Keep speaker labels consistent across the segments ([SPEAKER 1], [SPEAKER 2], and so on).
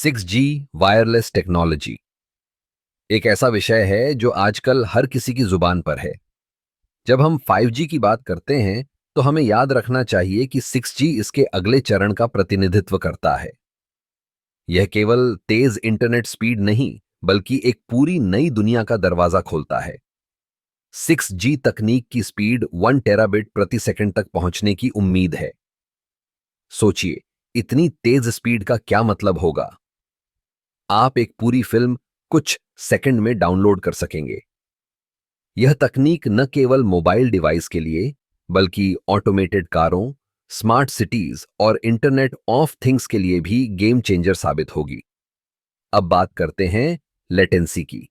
[SPEAKER 1] 6G wireless technology एक ऐसा विषय है जो आजकल हर किसी की जुबान पर है। जब हम 5G की बात करते हैं तो हमें याद रखना चाहिए कि 6G इसके अगले चरण का प्रतिनिधित्व करता है। यह केवल तेज इंटरनेट स्पीड नहीं बल्कि एक पूरी नई दुनिया का दरवाजा खोलता है। 6G तकनीक की स्पीड 1 टेराबिट प्रति सेकंड तक पहुंचने की उम्मीद है। सोचिए, इतनी तेज स्पीड का क्या मतलब होगा। आप एक पूरी फिल्म कुछ सेकंड में डाउनलोड कर सकेंगे। यह तकनीक न केवल मोबाइल डिवाइस के लिए बल्कि ऑटोमेटेड कारों, स्मार्ट सिटीज और इंटरनेट ऑफ थिंग्स के लिए भी गेम चेंजर साबित होगी। अब बात करते हैं लेटेंसी की।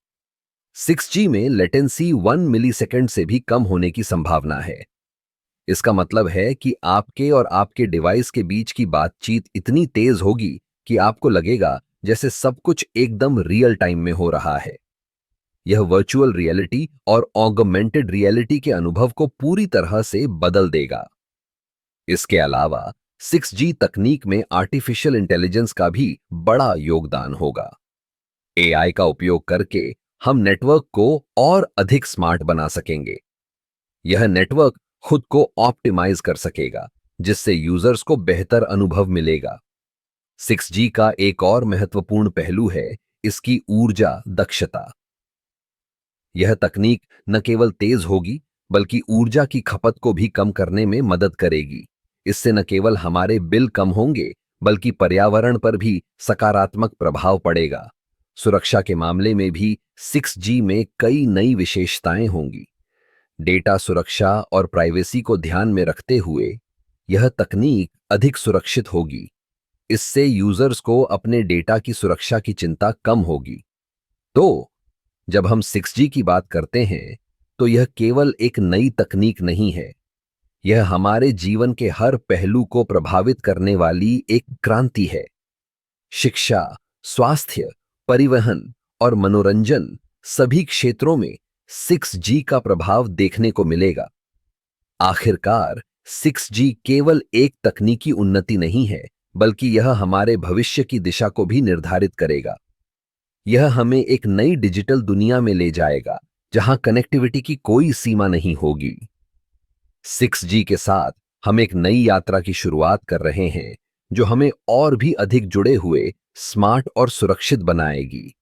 [SPEAKER 1] 6G में लेटेंसी 1 मिलीसेकंड से भी कम होने की संभावना है। इसका मतलब है कि आपके और आपके डिवाइस के बीच की बातचीत इतनी तेज होगी कि आपको लगेगा जैसे सब कुछ एकदम रियल टाइम में हो रहा है। यह वर्चुअल रियलिटी और ऑगमेंटेड रियलिटी के अनुभव को पूरी तरह से बदल देगा। इसके अलावा 6G तकनीक में आर्टिफिशियल इंटेलिजेंस का भी बड़ा योगदान होगा। एआई का उपयोग करके हम नेटवर्क को और अधिक स्मार्ट बना सकेंगे। यह नेटवर्क खुद को ऑप्टिमाइज कर सकेगा, जिससे यूजर्स को बेहतर अनुभव मिलेगा। 6G का एक और महत्वपूर्ण पहलू है इसकी ऊर्जा दक्षता। यह तकनीक न केवल तेज होगी बल्कि ऊर्जा की खपत को भी कम करने में मदद करेगी। इससे न केवल हमारे बिल कम होंगे बल्कि पर्यावरण पर भी सकारात्मक प्रभाव पड़ेगा। सुरक्षा के मामले में भी 6G में कई नई विशेषताएं होंगी। डेटा सुरक्षा और प्राइवेसी को ध्यान में रखते हुए यह तकनीक अधिक सुरक्षित होगी। इससे यूजर्स को अपने डेटा की सुरक्षा की चिंता कम होगी। तो जब हम 6G की बात करते हैं तो यह केवल एक नई तकनीक नहीं है, यह हमारे जीवन के हर पहलू को प्रभावित करने वाली एक क्रांति है। शिक्षा, स्वास्थ्य, परिवहन और मनोरंजन सभी क्षेत्रों में 6G का प्रभाव देखने को मिलेगा। आखिरकार 6G केवल एक तकनीकी उन्नति नहीं है बल्कि यह हमारे भविष्य की दिशा को भी निर्धारित करेगा। यह हमें एक नई डिजिटल दुनिया में ले जाएगा जहां कनेक्टिविटी की कोई सीमा नहीं होगी। 6G के साथ हम एक नई यात्रा की शुरुआत कर रहे हैं जो हमें और भी अधिक जुड़े हुए, स्मार्ट और सुरक्षित बनाएगी।